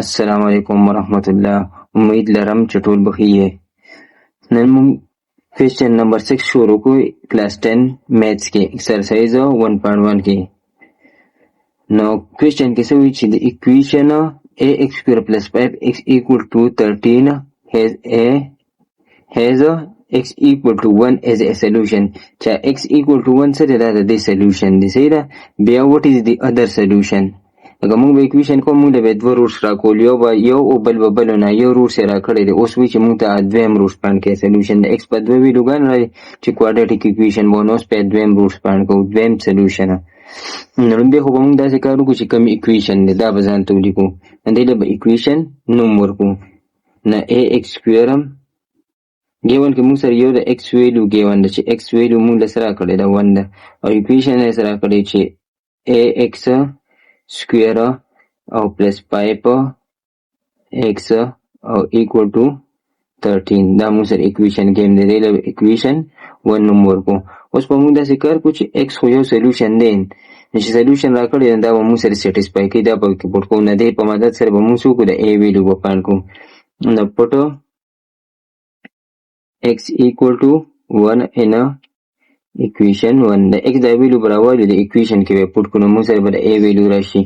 السلام علیکم ورحمت الله. امید لرم چې ټول بخیر یې. نن موږ کوېسچن نمبر 6 شروع کوو کلاس 10 میتھس کې ایکسرسایز 1.1 کې. نو کوېسچن کې څه وایي چې د اکویشن ax square plus 5x equal to 13 has x equal to 1 as a solution. چې x equal to 1 څه دی؟ دا د دې سلیوشن دی. صحیح ده. بیا what is the other solution؟ لکه موږ به اکویشن کوو، موږ به دوه روټس راکول، یو به یو او بل به بل نه، یو روټس یې راکړی دی. اوس وایي چې موږ ته دویم روټس پاڼ کې سلیوشن د ایکس په دوه ویلوګان راځي چې کوادریټیک اکویشن به نو اوس په دویم روټس پاڼ کوو، دویم سلیوشن. لومبی خو به موږ داسې کار وکړو چې کوم اکویشن دی دا به ځان ته ولیکو، دې له به اکویشن نوم ورکړو. نه اے ایکس سکویر ګیون کې موږ سره یو د ایکس ویلو ګیون ده چې ایکس ویلو موږ له سره راکړی ده 1 ده، او اکویشن یې سره راکړی چې اے ایکس سکویر او پلس 5x او equal to 13. دا موږ سره اکویشن کې هم دی، دی له اکویشن 1 نوم ورکړو. اوس به موږ داسې کار کوو چې x خو یو سلیوشن دی، چې سلیوشن راکړی دی دا به موږ سره سیټسفای کوي، دا به کې پټ کوو. نه دی په مدد سره به موږ څه وکړو؟ د a ویلو به پاڼ کوو. نو پټو x equal to 1 in equation 1. د x د ویلو به راوالو د اکویشن کې به پټ کړو، نو موږ سره به د a ویلو راشي.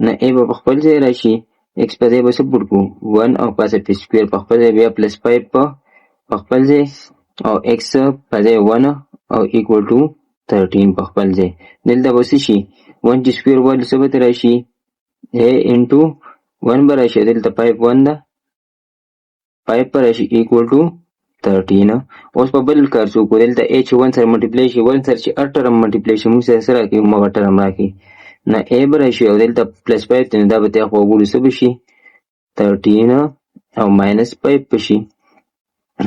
نه a به په خپل ځای راشي، x په ځای به څه پټ کړو؟ 1 او پاسه پې سکویر په خپل ځای، بیا پلس 5 په خپل ځای، او x په ځای 1 او equal to 13 په خپل ځای. دلته به څه شي؟ 1 چې سکویر والو څه به ته راشي؟ a انټو 1 به راشي، دلته 5 1 ده 5 به راشي equal to 13. اوس په بل کار څه وکړو؟ دلته a چې 1 سره ملټیپلی شي، 1 سره چې هر ټرم ملټیپلی شي موږ سره څه راکوي؟ همغه ټرم راکوي. نه a به راشي او دلته پلس 5 دی، نو دا به ته خوا وګورو څه به شي؟ 13 او ماینس 5 به شي.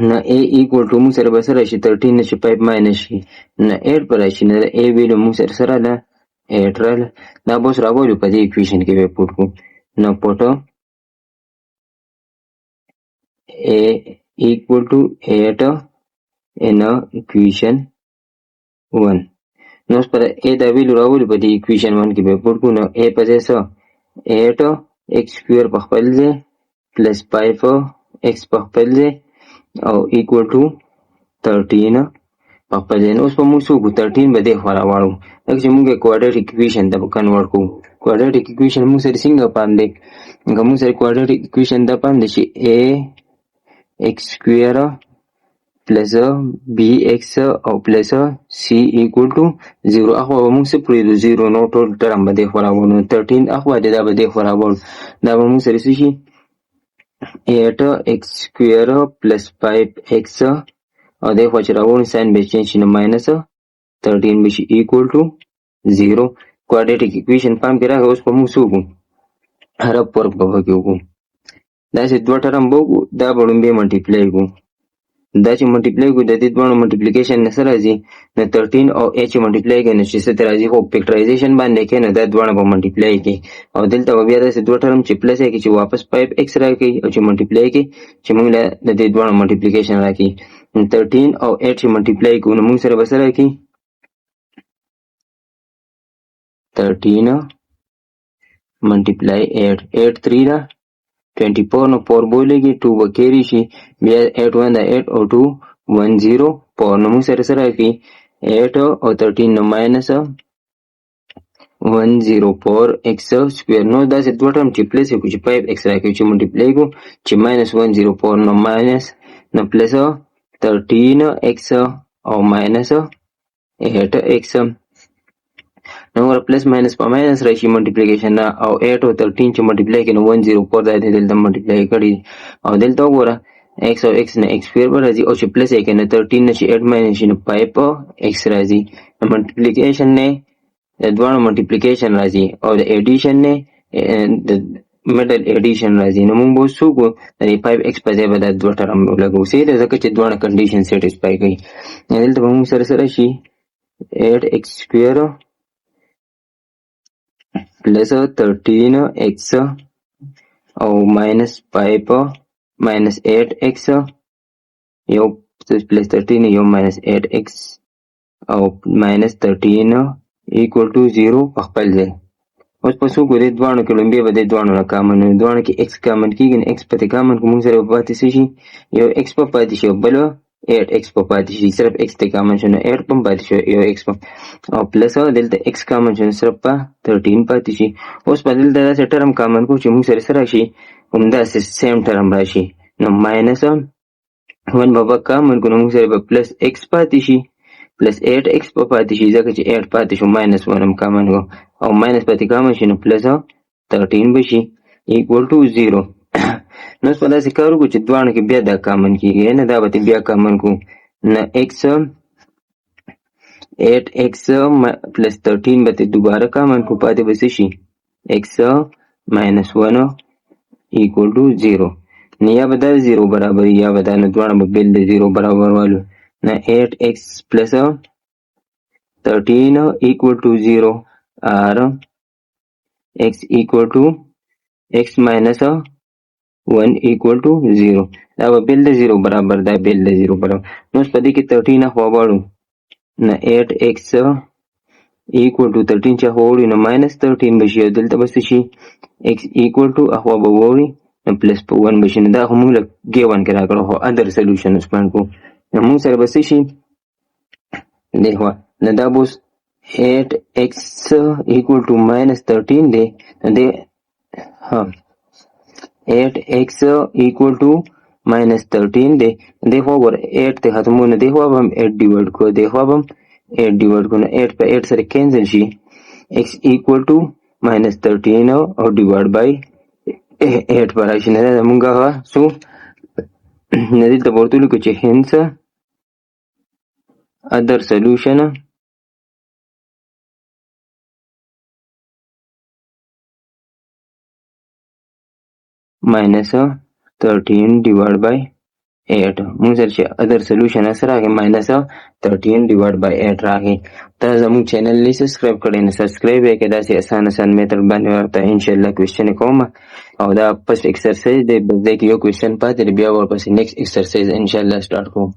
نه a equal to موږ سره به څه راشي؟ 13 نه چې 5 ماینس شي، نه 8 به راشي. نه د a ویلو موږ سره څه راله؟ 8 راله. دا به اوس راولو په دې اکویشن کې به پوټ کړو. نو پوټو a equal to 8 in equation 1. نو اوس پر a دا ویلو راولو په دې اکویشن 1 کې به پوټ کړو. نو a په ځای څه؟ 8 x سکویر په خپل ځای پلس 5 x په خپل ځای او equal to 13 په خپل ځای. اوس به موږ څه وکړو؟ 13 به دې خوا راواړو، لکه چې موږ یې کوادریټیک اکویشن ته به کنورټ کوو. کوادریټیک اکویشن موږ سره څنګه پام دی؟ که موږ سره کوادریټیک اکویشن دا پام دی چې a x سکویر پلس bx او پلس c equal to 0. اخوا به موږ څه پرېږدو؟ 0. نو ټول ټرم به دې خوا راوړو. 13 اخوا دی، دا به دې خوا راوړو. دا به موږ سره څه شي؟ 8x سکویر پلس 5x او دې خوا چې راوړو ساین به چینج شي، نو ماینس 13 به شي equal to 0. کوادریټیک اکویشن پام کې راغی. اوس به موږ څه وکړو؟ حرف ورک به پکې وکړو. داسې دوه ټرم به وکړو، دا به لومبی ملټیپلی کړو. دا چې ملټیپلی کړو د دې دواړو ملټیپلیکیشن نه څه راځي؟ نو 13 او a چې ملټیپلی کوي نو چې څه ته راځي؟ خو فیکټرایزیشن باندې کوي، نو دا دواړه به ملټیپلی کوي. او دلته به بیا داسې دوه ټرم چې پلس یې کوي چې واپس 5x راکوي، او چې ملټیپلی کوي چې موږ له د دې دواړو ملټیپلیکیشن راکوي. 13 او 8 چې ملټیپلی کوو نو موږ سره به څه راکوي؟ 13 ملټیپلی 8 8 3 ده 24 نو 4 بولېږي، 2 به کیری شي، بیا 8 1 ده 8 او 2 1 0 4. نو موږ سره څه راکوي؟ 8 او 13 نو ماینس 104 x سکویر. نو داسې دوه ټرم چې پلس یې کړو چې 5x راکوي، چې ملټیپلی کړو چې ماینس 104 نو ماینس نو پلس 13x او ماینس 8x. نو پلس ماینس په ماینس راشي ملټیپلیکیشن نه، او 8 او 13 چې ملټیپلی کوي نو 104 دا دی دلته ملټیپلی کړي. او دلته وګوره x او x نه x سکویر به راځي، او چې پلس یې کوي نو 13 نه چې 8 ماینس شي نو 5x راځي. نو ملټیپلیکیشن نه د دواړو ملټیپلیکیشن راځي، او د ایډیشن نه د میډل ایډیشن راځي. نو موږ به اوس څه وکړو؟ د 5x په ځای به دا دوه ټرم ولګوو، صحیح ده، ځکه چې دواړه کنډیشن سیټسفای کوي. دلته به موږ سره څه راشي؟ 8x سکویر پلس 13x او ماینس 5 ماینس 8x، یو پلس 13 یو ماینس 8x او ماینس 13 equal to 0 په خپل ځای. اوس په څو کو دې دواړو کې لومبې به دې دواړو نه کامن وي دواړو کې x کامن کېږي نو x پکې کامن کړو موږ سره به پاتې څه شي یو x به پاتې شي او بل به 8x به پاتې شي صرف x ته کامن شو نو 8 به هم پاتې شو یو x به او پلس دلته x کامن شو نو صرف به 13 پاتې شي اوس به دلته داسې ټرم کامن کړو چې موږ سره څه راشي همداسې سیم ټرم راشي نو ماینس 1 به کامن کړو نو موږ سره به پلس x پاتې شي پلس 8x به پاتې شي ځکه چې 8 پاتې شو ماینس 1 هم کامن کړو او ماینس پاتې کامن شي نو پلس 13 به شي equal to 0 نو اوس به داسې کار وکړو چې دواړو کې بیا دا کامن کېږي نه دا به بیا کامن کړو نه x 8x پلس 13 به دوباره کامن کړو پاتې به څه شي x minus 1 equal to 0 نه یا به دا 0 برابر یا به دا نه دواړه به بل د 0 برابر والو نه 8x plus 13 equal to 0 or x equal to x minus 1 equal to 0 دا به بل د 0 برابر دا بل د 0 برابر نو اوس په دې کې 13 خوا واړو نه 8x equal to 13 چې خوا وړي نو minus 13 به شي او دلته به څه شي x equal to خوا به وړي نو پلس په 1 به شي نو دا خو موږ له ګیون کې راکړو خو ادر سلیوشن اوس پاین کړو نو موږ سره به څه شي دی خوا نو دا به اوس 8x equal to minus 13 دی نو دی 8x equal to minus 13 دی دی خوا ګوره 8 ته ختمو نو دی خوا به هم 8 ډیوایډ کړو دی خوا به هم 8 ډیوایډ کړو نو 8 په 8 سره کینسل شي x equal to minus 13 او ډیوایډ بای 8 به راشي نه دا مونږ هغه څو نه دلته به ورته ولیکو چې hence other solution minus 13 divided by 8 مونږ سره چې other solution سره راغی minus 13 divided by 8 راغی تا زموږ چینل نه سبسکرایب کړی نو سبسکرایب یې کړئ داسې اسان میتھډ باندې ورته انشاءالله کوېسچن کوم او دا فرست ایکسرسایز دی بس دی کې یو کوېسچن پاتې دی بیا ورپسې نیکسټ ایکسرسایز انشاءالله سټارټ کوم